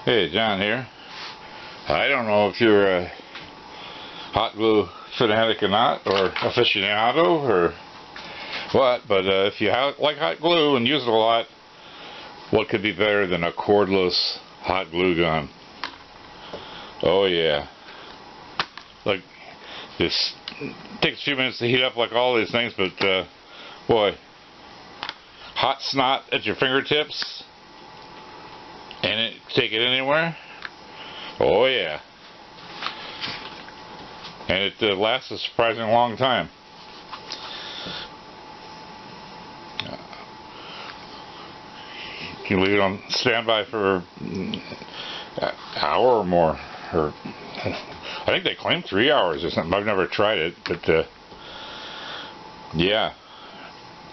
Hey, John here. I don't know if you're a hot glue fanatic or not, or aficionado, or what, but if you like hot glue and use it a lot, what could be better than a cordless hot glue gun? Oh yeah. Like, this takes a few minutes to heat up like all these things, but boy, hot snot at your fingertips, and take it anywhere. Oh yeah. And it lasts a surprisingly long time. You can leave it on standby for an hour or more, or I think they claim 3 hours or something. I've never tried it, but yeah.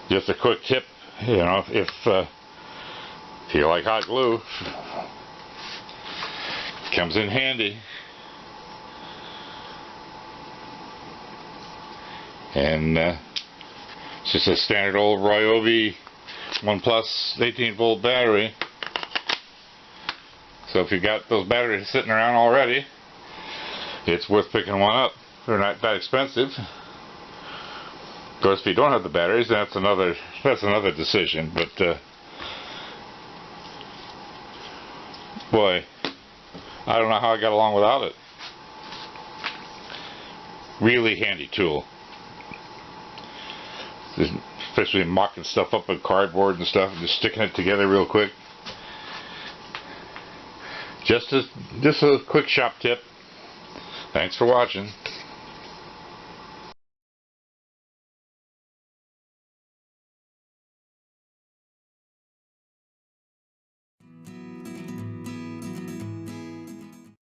Just a quick tip, you know, if you like hot glue, comes in handy. And it's just a standard old Ryobi 1+ 18-volt battery. So if you got those batteries sitting around already, it's worth picking one up. They're not that expensive. Of course, if you don't have the batteries, that's another decision. But boy, I don't know how I got along without it. Really handy tool. Especially mocking stuff up with cardboard and stuff, and just sticking it together real quick. Just a quick shop tip. Thanks for watching.